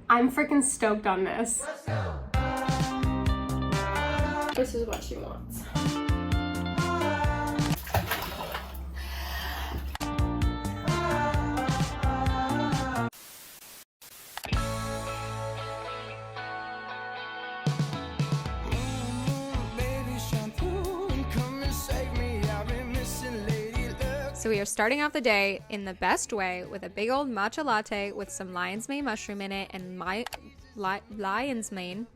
I'm freaking stoked on this. This is what she wants. So we are starting off the day in the best way with a big old matcha latte with some lion's mane mushroom in it, and my lion's mane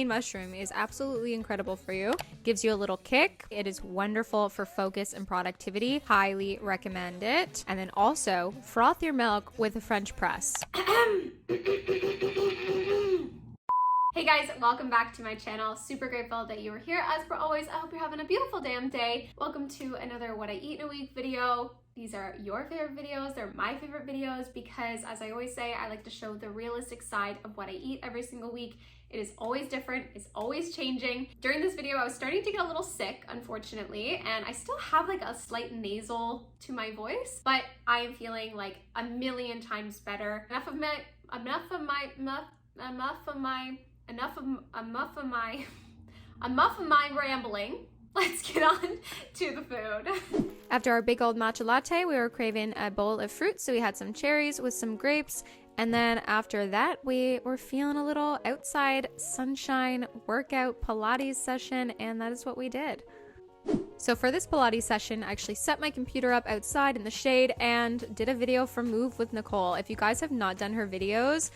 mushroom is absolutely incredible for you. Gives you a little kick. It is wonderful for focus and productivity. Highly recommend it. And then also froth your milk with a French press. Hey guys, welcome back to my channel. Super grateful that you are here. As per always, I hope you're having a beautiful damn day. Welcome to another What I Eat in a Week video. These are your favorite videos. They're my favorite videos because, as I always say, I like to show the realistic side of what I eat every single week. It is always different. It's always changing. During this video, I was starting to get a little sick, unfortunately, and I still have like a slight nasal to my voice, but I am feeling like a million times better. Enough of my rambling. Let's get on to the food. After our big old matcha latte, we were craving a bowl of fruit, so we had some cherries with some grapes. And then after that, we were feeling a little outside sunshine workout Pilates session, and that is what we did. So for this Pilates session, I actually set my computer up outside in the shade and did a video for Move with Nicole. If you guys have not done her videos,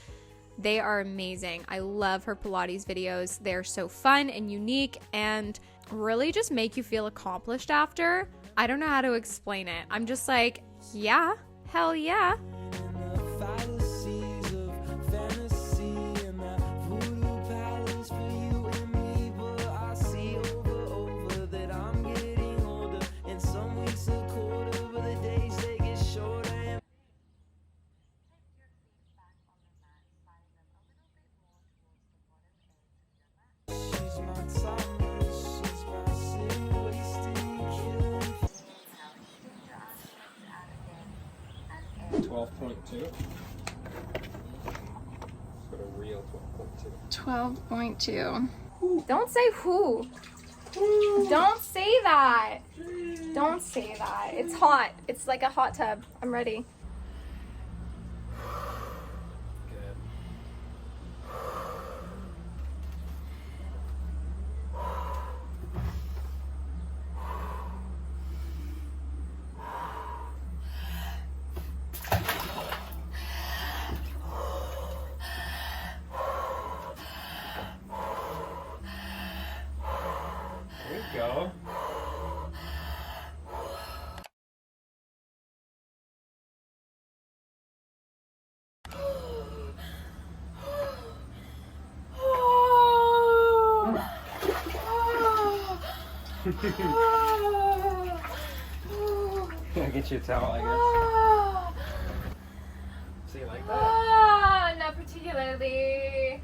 they are amazing. I love her Pilates videos. They're so fun and unique and really just make you feel accomplished after. I don't know how to explain it. I'm just like, yeah, hell yeah. But a real 12.2. Don't say who. Don't say that. Don't say that. It's hot. It's like a hot tub. I'm ready. Good. There you go. Can I get you a towel, I guess? So you like that? Not particularly.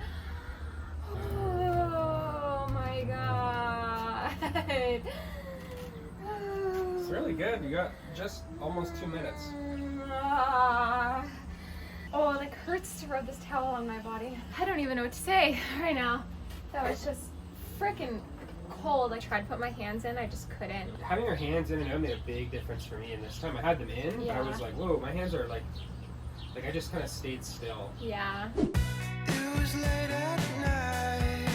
Oh my god. It's really good. You got just almost 2 minutes. Oh, it like hurts to rub this towel on my body. I don't even know what to say right now. That was just freaking cold. I tried to put my hands in, I just couldn't. Having your hands in and out made a big difference for me. And this time I had them in, but I was like, whoa, my hands are like I just kind of stayed still. Yeah. It was late at night.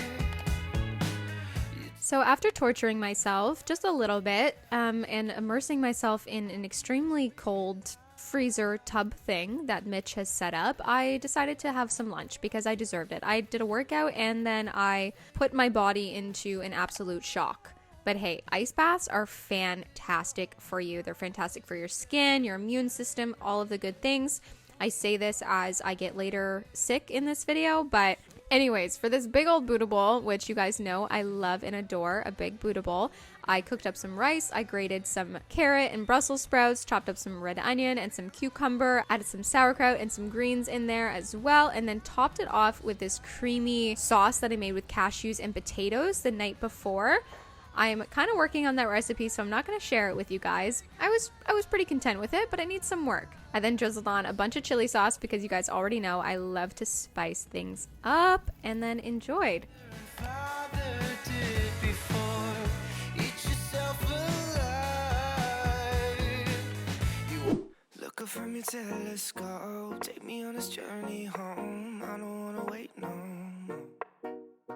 So after torturing myself just a little bit and immersing myself in an extremely cold freezer tub thing that Mitch has set up, I decided to have some lunch because I deserved it. I did a workout and then I put my body into an absolute shock. But hey, ice baths are fantastic for you. They're fantastic for your skin, your immune system, all of the good things. I say this as I get later sick in this video, but anyways, for this big old Buddha bowl, which you guys know I love and adore a big Buddha bowl, I cooked up some rice, I grated some carrot and Brussels sprouts, chopped up some red onion and some cucumber, added some sauerkraut and some greens in there as well, and then topped it off with this creamy sauce that I made with cashews and potatoes the night before. I'm kind of working on that recipe, so I'm not going to share it with you guys. I was pretty content with it, but it needs some work. I then drizzled on a bunch of chili sauce because you guys already know I love to spice things up, and then enjoyed. Father did before. Eat yourself alive. You looking from your telescope. Take me on this journey home. I don't wanna wait no more.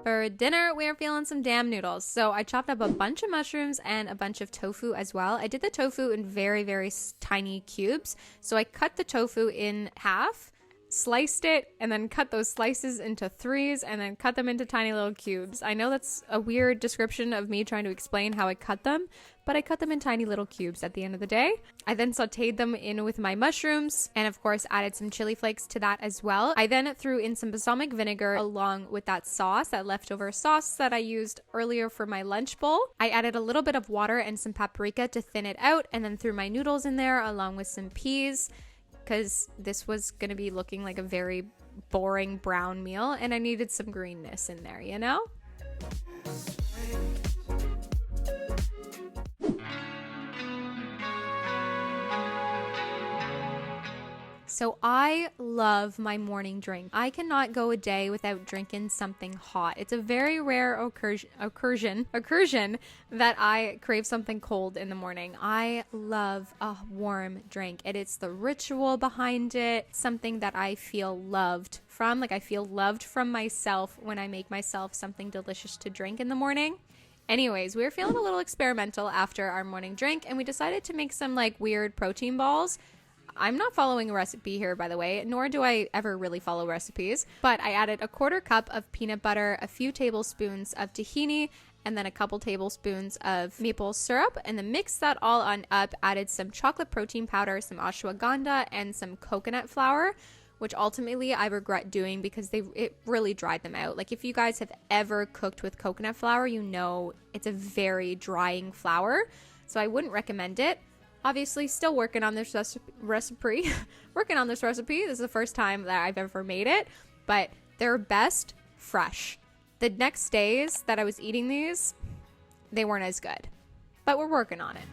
For dinner, we are feeling some damn noodles. So I chopped up a bunch of mushrooms and a bunch of tofu as well. I did the tofu in very, very tiny cubes. So I cut the tofu in half, sliced it, and then cut those slices into threes, and then cut them into tiny little cubes. I know that's a weird description of me trying to explain how I cut them, but I cut them in tiny little cubes at the end of the day. I then sauteed them in with my mushrooms, and of course added some chili flakes to that as well. I then threw in some balsamic vinegar along with that sauce, that leftover sauce that I used earlier for my lunch bowl. I added a little bit of water and some paprika to thin it out, and then threw my noodles in there along with some peas, because this was going to be looking like a very boring brown meal, and I needed some greenness in there, you know? So I love my morning drink. I cannot go a day without drinking something hot. It's a very rare occursion that I crave something cold in the morning. I love a warm drink, and it's the ritual behind it, something that I feel loved from. Like, I feel loved from myself when I make myself something delicious to drink in the morning. Anyways, we were feeling a little experimental after our morning drink, and we decided to make some like weird protein balls. I'm not following a recipe here, by the way, nor do I ever really follow recipes, but I added a 1/4 cup of peanut butter, a few tablespoons of tahini, and then a couple tablespoons of maple syrup, and then mixed that all on up, added some chocolate protein powder, some ashwagandha, and some coconut flour, which ultimately I regret doing because it really dried them out. Like, if you guys have ever cooked with coconut flour, you know it's a very drying flour, so I wouldn't recommend it. Obviously, still working on this recipe. This is the first time that I've ever made it, but they're best fresh. The next days that I was eating these, they weren't as good, but we're working on it.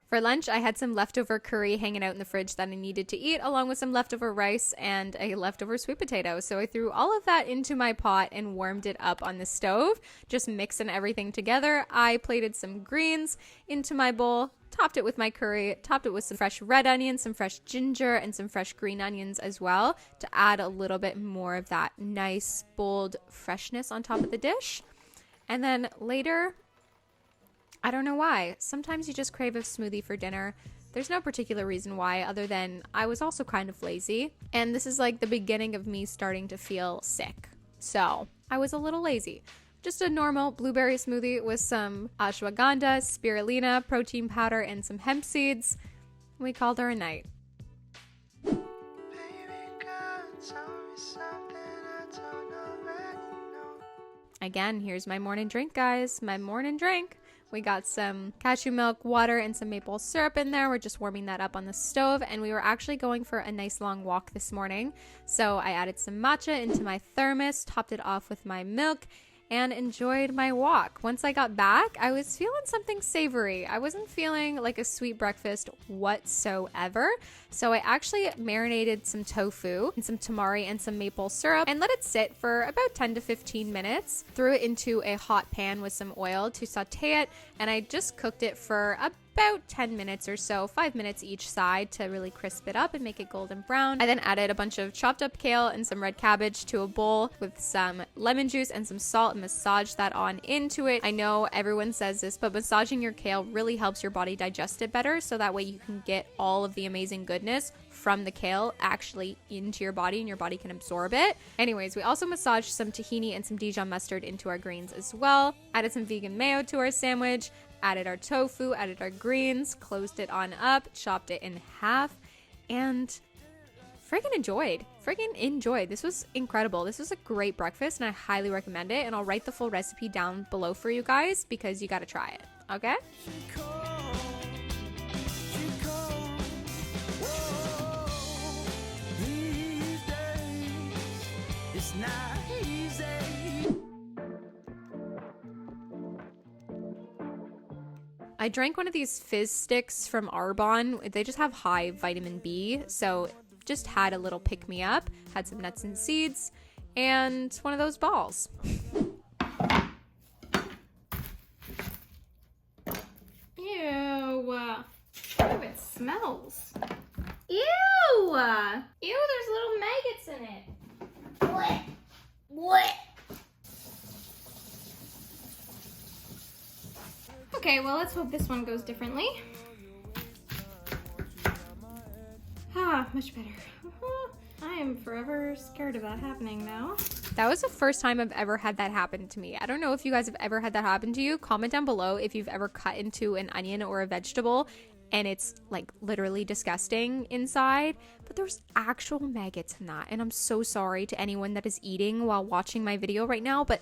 For lunch, I had some leftover curry hanging out in the fridge that I needed to eat, along with some leftover rice and a leftover sweet potato. So I threw all of that into my pot and warmed it up on the stove, just mixing everything together. I plated some greens into my bowl, topped it with my curry, topped it with some fresh red onions, some fresh ginger, and some fresh green onions as well to add a little bit more of that nice, bold freshness on top of the dish. And then later, I don't know why. Sometimes you just crave a smoothie for dinner. There's no particular reason why, other than I was also kind of lazy. And this is like the beginning of me starting to feel sick. So I was a little lazy. Just a normal blueberry smoothie with some ashwagandha, spirulina, protein powder, and some hemp seeds. We called her a night. Baby girl, tell me something I don't already know. Again, here's my morning drink, guys. My morning drink. We got some cashew milk, water, and some maple syrup in there. We're just warming that up on the stove, and we were actually going for a nice long walk this morning. So I added some matcha into my thermos, topped it off with my milk, and enjoyed my walk. Once I got back, I was feeling something savory. I wasn't feeling like a sweet breakfast whatsoever. So I actually marinated some tofu and some tamari and some maple syrup and let it sit for about 10 to 15 minutes. Threw it into a hot pan with some oil to saute it, and I just cooked it for about 10 minutes or so, 5 minutes each side to really crisp it up and make it golden brown. I then added a bunch of chopped up kale and some red cabbage to a bowl with some lemon juice and some salt and massaged that on into it. I know everyone says this, but massaging your kale really helps your body digest it better, so that way you can get all of the amazing goodness from the kale actually into your body and your body can absorb it. Anyways, we also massaged some tahini and some Dijon mustard into our greens as well. Added some vegan mayo to our sandwich, added our tofu, added our greens, closed it on up, chopped it in half, and freaking enjoyed. This was incredible. This was a great breakfast, and I highly recommend it, and I'll write the full recipe down below for you guys because you got to try it. okay? These days, it's not easy. I drank one of these fizz sticks from Arbonne. They just have high vitamin B, so just had a little pick-me-up, had some nuts and seeds, and one of those balls. Ew. Oh, it smells. Ew. Ew, there's little maggots in it. What? Okay, well, let's hope this one goes differently. Ah, much better. I am forever scared of that happening now. That was the first time I've ever had that happen to me. I don't know if you guys have ever had that happen to you. Comment down below if you've ever cut into an onion or a vegetable and it's like literally disgusting inside, but there's actual maggots in that. And I'm so sorry to anyone that is eating while watching my video right now, but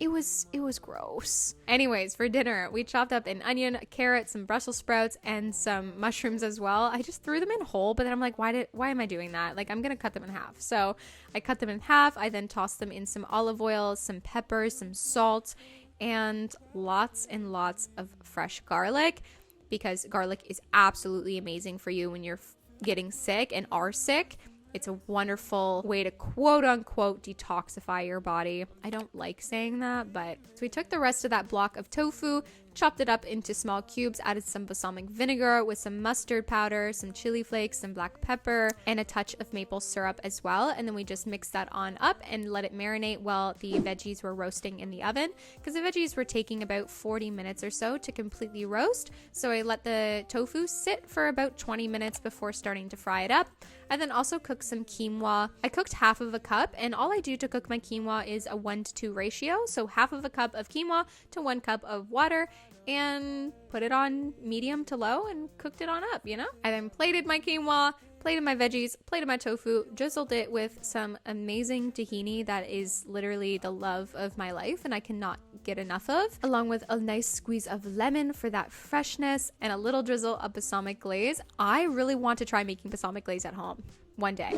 it was gross. Anyways, for dinner, we chopped up an onion, a carrot, some Brussels sprouts, and some mushrooms as well. I just threw them in whole, but then I'm like, why am I doing that? Like, I'm gonna cut them in half. So I cut them in half. I then tossed them in some olive oil, some pepper, some salt, and lots and lots of fresh garlic, because garlic is absolutely amazing for you when you're getting sick and are sick. It's a wonderful way to quote unquote detoxify your body. I don't like saying that, but so we took the rest of that block of tofu, chopped it up into small cubes, added some balsamic vinegar with some mustard powder, some chili flakes, some black pepper, and a touch of maple syrup as well. And then we just mixed that on up and let it marinate while the veggies were roasting in the oven, because the veggies were taking about 40 minutes or so to completely roast. So I let the tofu sit for about 20 minutes before starting to fry it up. I then also cooked some quinoa. I cooked half of a cup, and all I do to cook my quinoa is a 1-to-2 ratio. So half of a cup of quinoa to 1 cup of water, and put it on medium to low and cooked it on up, you know? I then plated my quinoa, plated my veggies, plated my tofu, drizzled it with some amazing tahini that is literally the love of my life and I cannot get enough of, along with a nice squeeze of lemon for that freshness and a little drizzle of balsamic glaze. I really want to try making balsamic glaze at home one day.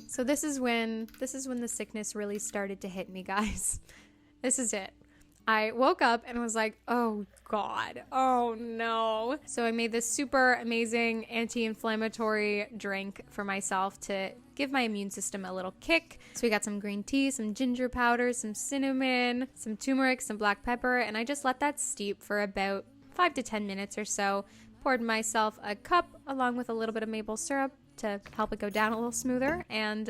So this is when the sickness really started to hit me, guys. This is it. I woke up and was like, oh God, oh no. So I made this super amazing anti-inflammatory drink for myself to give my immune system a little kick. So we got some green tea, some ginger powder, some cinnamon, some turmeric, some black pepper, and I just let that steep for about 5 to 10 minutes or so. Poured myself a cup along with a little bit of maple syrup to help it go down a little smoother, and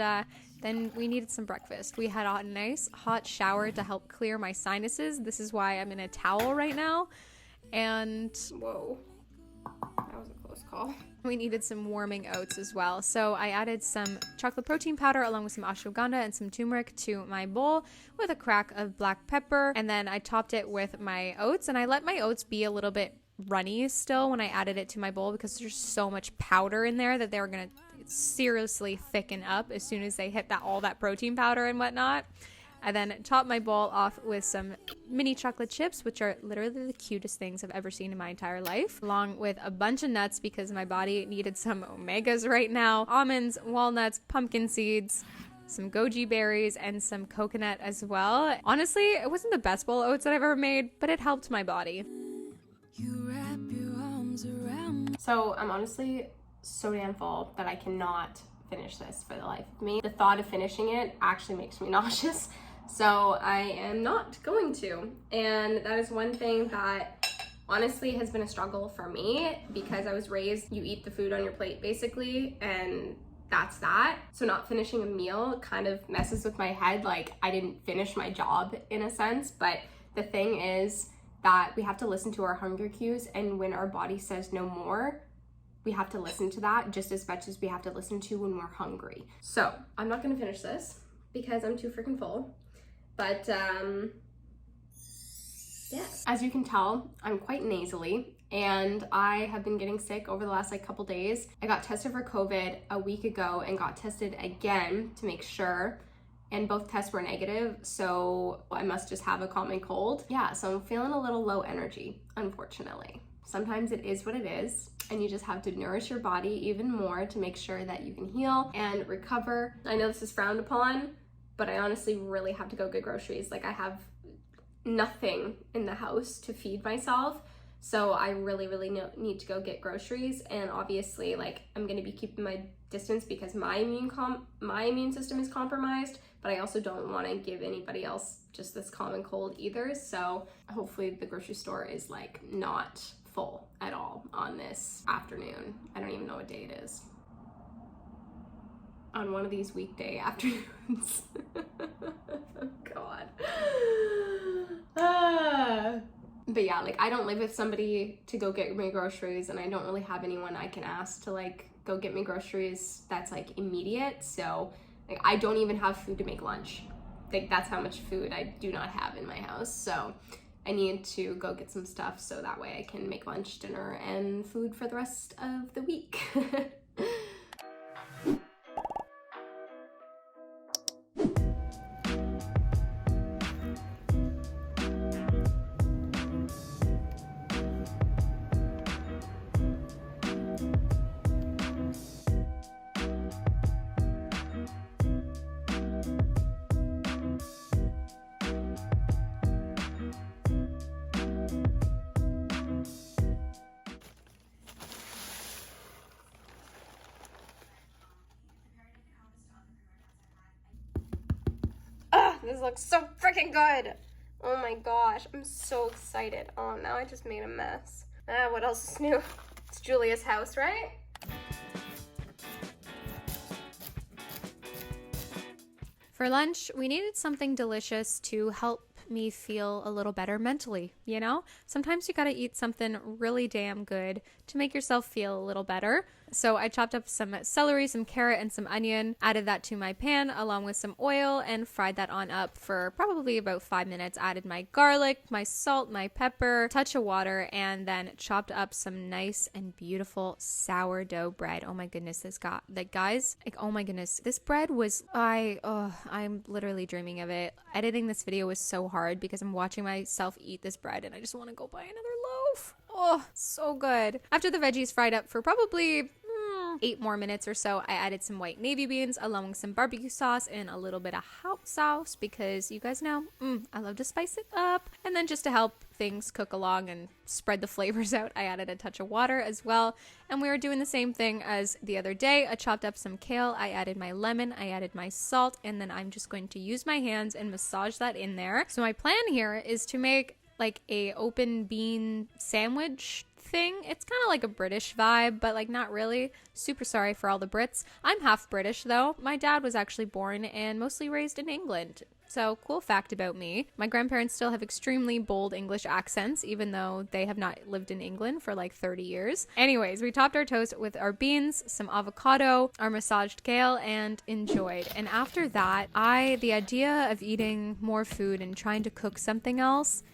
then we needed some breakfast. We had a nice hot shower to help clear my sinuses. This is why I'm in a towel right now. And Whoa, that was a close call. we needed some warming oats as well. So I added some chocolate protein powder along with some ashwagandha and some turmeric to my bowl with a crack of black pepper. And then I topped it with my oats, and I let my oats be a little bit runny still when I added it to my bowl because there's so much powder in there that they were gonna seriously thicken up as soon as they hit all that protein powder and whatnot. I then topped my bowl off with some mini chocolate chips, which are literally the cutest things I've ever seen in my entire life, along with a bunch of nuts because my body needed some omegas right now. Almonds, walnuts, pumpkin seeds, some goji berries, and some coconut as well. Honestly, it wasn't the best bowl of oats that I've ever made, but it helped my body. You wrap your arms around. So I'm honestly so damn full that I cannot finish this for the life of me. The thought of finishing it actually makes me nauseous, so I am not going to. And that is one thing that honestly has been a struggle for me because I was raised, you eat the food on your plate basically, and that's that. So not finishing a meal kind of messes with my head, like I didn't finish my job in a sense. But the thing is that we have to listen to our hunger cues, and when our body says no more, we have to listen to that just as much as we have to listen to when we're hungry. So I'm not gonna finish this because I'm too freaking full, but yeah. As you can tell, I'm quite nasally, and I have been getting sick over the last like couple days. I got tested for COVID a week ago and got tested again to make sure, and both tests were negative, so I must just have a common cold. Yeah, so I'm feeling a little low energy, unfortunately. Sometimes it is what it is, and you just have to nourish your body even more to make sure that you can heal and recover. I know this is frowned upon, but I honestly really have to go get groceries. Like, I have nothing in the house to feed myself, so I really need to go get groceries. And obviously, like, I'm gonna be keeping my distance because my immune system is compromised, but I also don't want to give anybody else just this common cold either. So hopefully the grocery store is like not full at all on this afternoon. I don't even know what day it is. On one of these weekday afternoons. God. But yeah, like, I don't live with somebody to go get me groceries, and I don't really have anyone I can ask to like go get me groceries that's like immediate. So like, I don't even have food to make lunch. Like, that's how much food I do not have in my house. So I need to go get some stuff so that way I can make lunch, dinner, and food for the rest of the week. This looks so freaking good. Oh my gosh, I'm so excited. Oh, now I just made a mess. What else is new? It's Julia's house, right? For lunch, we needed something delicious to help me feel a little better mentally, you know? Sometimes you gotta eat something really damn good to make yourself feel a little better. So I chopped up some celery, some carrot, and some onion, added that to my pan along with some oil, and fried that on up for probably about 5 minutes. Added my garlic, my salt, my pepper, touch of water, and then chopped up some nice and beautiful sourdough bread. Oh my goodness, this got, like, guys, like, oh my goodness, this bread was, I'm literally dreaming of it. Editing this video was so hard because I'm watching myself eat this bread and I just want to go buy another loaf. Oh, so good. After the veggies fried up for probably 8 more minutes or so, I added some white navy beans along with some barbecue sauce and a little bit of hot sauce because you guys know I love to spice it up. And then just to help things cook along and spread the flavors out, I added a touch of water as well. And we were doing the same thing as the other day. I chopped up some kale, I added my lemon, I added my salt, and then I'm just going to use my hands and massage that in there. So my plan here is to make like a open bean sandwich thing. It's kind of like a British vibe, but like not really. Super sorry for all the Brits. I'm half British though. My dad was actually born and mostly raised in England. So, cool fact about me. My grandparents still have extremely bold English accents, even though they have not lived in England for like 30 years. Anyways, we topped our toast with our beans, some avocado, our massaged kale, and enjoyed. And after that, the idea of eating more food and trying to cook something else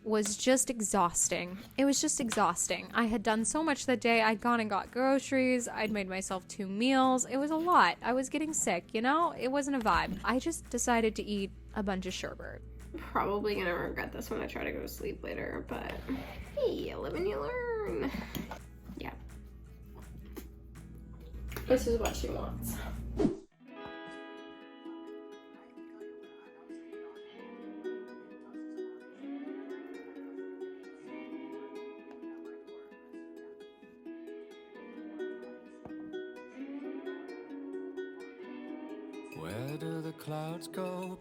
was just exhausting. It was just exhausting. I had done so much that day. I'd gone and got groceries. I'd made myself 2 meals. It was a lot. I was getting sick, you know? It wasn't a vibe. I just decided to eat a bunch of sherbet. Probably gonna regret this when I try to go to sleep later, but hey, you live and you learn. Yeah. This is what she wants.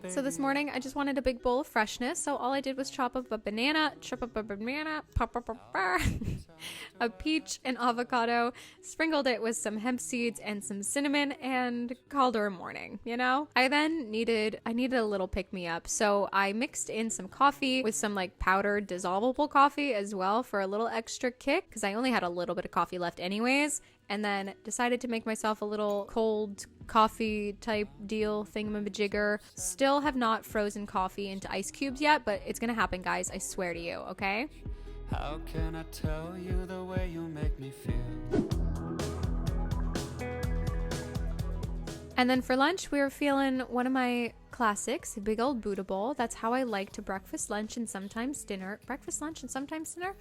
So this morning, I just wanted a big bowl of freshness, so all I did was chop up a banana, pop up a peach, an avocado, sprinkled it with some hemp seeds and some cinnamon, and called her a morning, you know? I needed a little pick-me-up, so I mixed in some coffee with some like powdered dissolvable coffee as well for a little extra kick, because I only had a little bit of coffee left anyways, and then decided to make myself a little cold coffee type deal thingamajigger. Still have not frozen coffee into ice cubes yet, but it's gonna happen, guys. I swear to you, okay? How can I tell you the way you make me feel? And then for lunch, we were feeling one of my classics, a big old Buddha bowl. That's how I like to breakfast, lunch, and sometimes dinner. Breakfast, lunch, and sometimes dinner?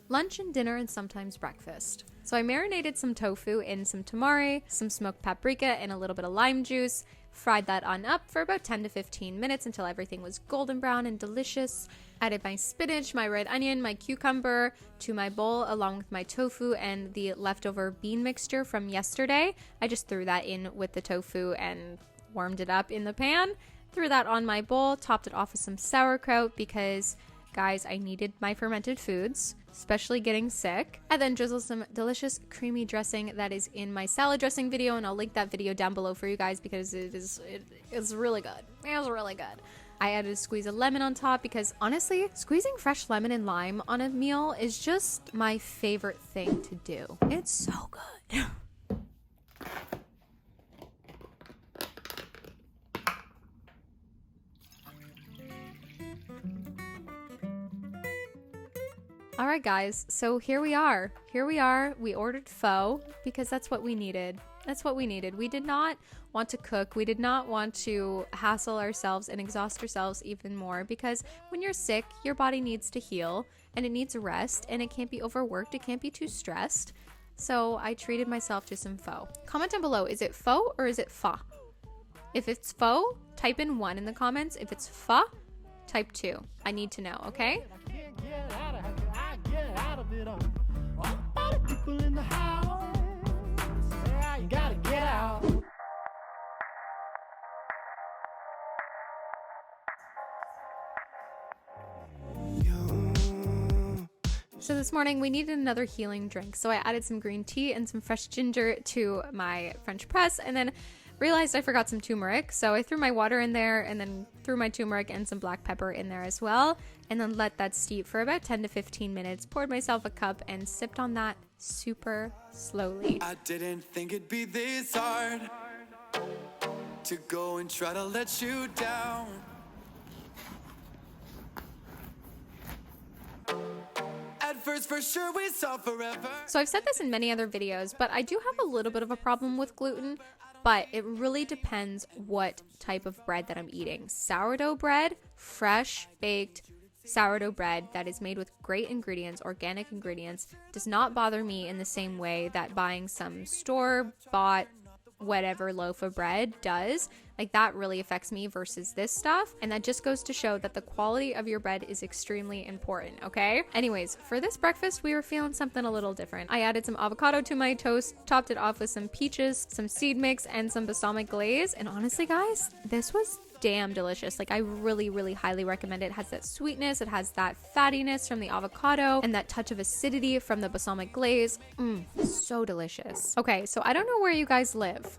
Lunch and dinner and sometimes breakfast. So I marinated some tofu in some tamari, some smoked paprika, and a little bit of lime juice. Fried that on up for about 10 to 15 minutes until everything was golden brown and delicious. Added my spinach, my red onion, my cucumber to my bowl along with my tofu and the leftover bean mixture from yesterday. I just threw that in with the tofu and warmed it up in the pan. Threw that on my bowl, topped it off with some sauerkraut because, guys, I needed my fermented foods, especially getting sick. And then drizzle some delicious creamy dressing that is in my salad dressing video, and I'll link that video down below for you guys because it's really good. It was really good. I added a squeeze of lemon on top because honestly, squeezing fresh lemon and lime on a meal is just my favorite thing to do. It's so good. All right, guys, so here we are. We ordered pho because that's what we needed. We did not want to cook. We did not want to hassle ourselves and exhaust ourselves even more because when you're sick, your body needs to heal and it needs rest and it can't be overworked. It can't be too stressed. So I treated myself to some pho. Comment down below, is it pho or is it pho? If it's pho, type in 1 in the comments. If it's pho, type 2. I need to know, okay? So this morning we needed another healing drink, so I added some green tea and some fresh ginger to my French press, and then realized I forgot some turmeric, so I threw my water in there and then threw my turmeric and some black pepper in there as well, and then let that steep for about 10 to 15 minutes, poured myself a cup and sipped on that super slowly. I didn't think it'd be this hard to go and try to let you down. At first, for sure, we saw forever. So I've said this in many other videos, but I do have a little bit of a problem with gluten, but it really depends what type of bread that I'm eating. Sourdough bread, fresh baked sourdough bread that is made with great ingredients, organic ingredients, does not bother me in the same way that buying some store-bought whatever loaf of bread does. Like, that really affects me versus this stuff, and that just goes to show that the quality of your bread is extremely important, okay? Anyways, for this breakfast we were feeling something a little different. I added some avocado to my toast, topped it off with some peaches, some seed mix, and some balsamic glaze, and honestly guys, this was damn delicious. Like, I really highly recommend it. It has that sweetness, it has that fattiness from the avocado, and that touch of acidity from the balsamic glaze. So delicious. Okay, so I don't know where you guys live.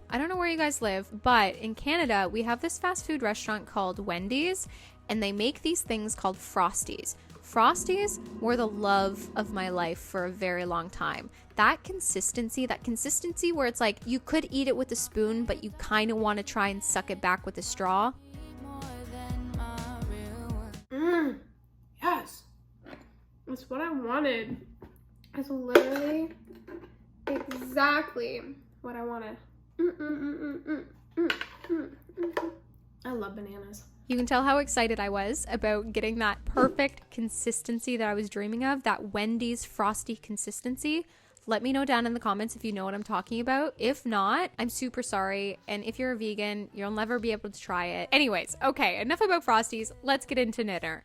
But in Canada, we have this fast food restaurant called Wendy's, and they make these things called Frosties. Frosties were the love of my life for a very long time. That consistency where it's like you could eat it with a spoon, but you kind of want to try and suck it back with a straw. Yes. That's what I wanted. That's literally exactly what I wanted. I love bananas. You can tell how excited I was about getting that perfect consistency that I was dreaming of, that Wendy's Frosty consistency. Let me know down in the comments if you know what I'm talking about. If not, I'm super sorry. And if you're a vegan, you'll never be able to try it. Anyways, okay, enough about Frosties. Let's get into dinner.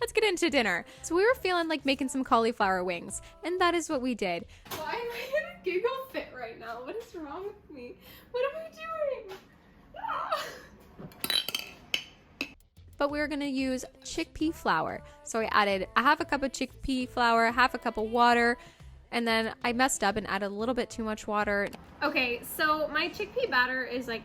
Let's get into dinner. So we were feeling like making some cauliflower wings, and that is what we did. Why am I in a giggle fit right now? What is wrong with me? What am I doing? Ah! But we're gonna use chickpea flour. So I added a half a cup of chickpea flour, half a cup of water, and then I messed up and added a little bit too much water. Okay, so my chickpea batter is like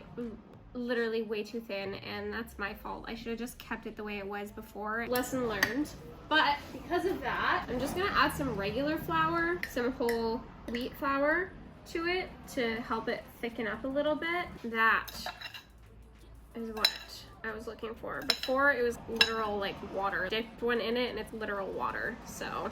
literally way too thin, and that's my fault. I should have just kept it the way it was before. Lesson learned. But because of that, I'm just gonna add some regular flour, some whole wheat flour to it to help it thicken up a little bit. That is what I was looking for. Before it was literal like water. Dipped one in it and it's literal water. So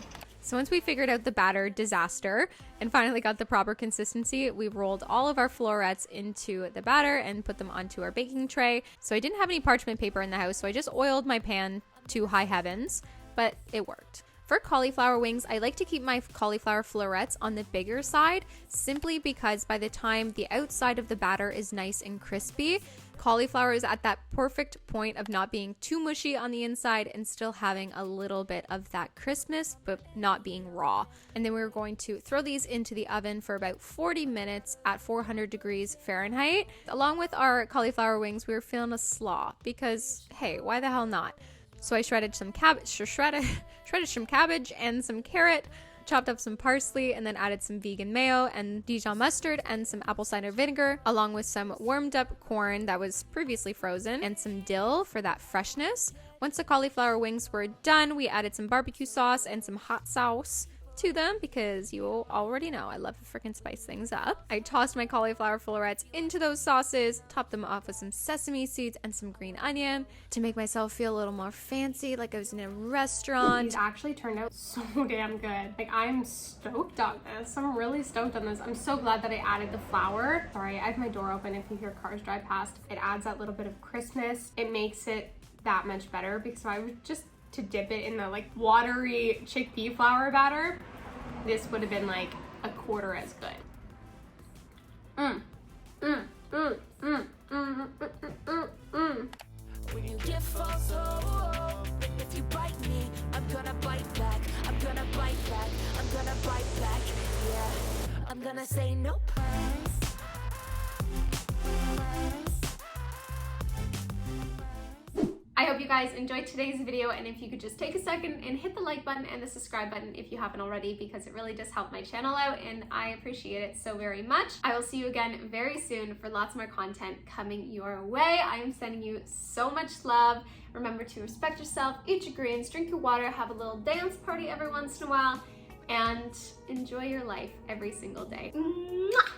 once we figured out the batter disaster and finally got the proper consistency, we rolled all of our florets into the batter and put them onto our baking tray. So I didn't have any parchment paper in the house, so I just oiled my pan to high heavens, but it worked. For cauliflower wings, I like to keep my cauliflower florets on the bigger side, simply because by the time the outside of the batter is nice and crispy, cauliflower is at that perfect point of not being too mushy on the inside and still having a little bit of that crispness, but not being raw. And then we're going to throw these into the oven for about 40 minutes at 400 degrees Fahrenheit. Along with our cauliflower wings, we were feeling a slaw because, hey, why the hell not? So I shredded some cabbage, shredded some cabbage and some carrot, chopped up some parsley, and then added some vegan mayo and Dijon mustard and some apple cider vinegar, along with some warmed up corn that was previously frozen and some dill for that freshness. Once the cauliflower wings were done, we added some barbecue sauce and some hot sauce to them because you already know I love to freaking spice things up. I tossed my cauliflower florets into those sauces, topped them off with some sesame seeds and some green onion to make myself feel a little more fancy, like I was in a restaurant. these actually turned out so damn good. Like, I'm stoked on this. I'm really stoked on this. I'm so glad that I added the flour. Sorry, I have my door open if you hear cars drive past. It adds that little bit of crispness. It makes it that much better because if I would just to dip it in the like watery chickpea flour batter, this would have been like a quarter as good. When you get false hope, and if you bite me, I'm gonna bite back. I'm gonna bite back. I'm gonna bite back. Yeah, I'm gonna say no plans. I hope you guys enjoyed today's video, and if you could just take a second and hit the like button and the subscribe button if you haven't already, because it really does help my channel out and I appreciate it so very much. I will see you again very soon for lots more content coming your way. I am sending you so much love. Remember to respect yourself, eat your greens, drink your water, have a little dance party every once in a while, and enjoy your life every single day. Mwah!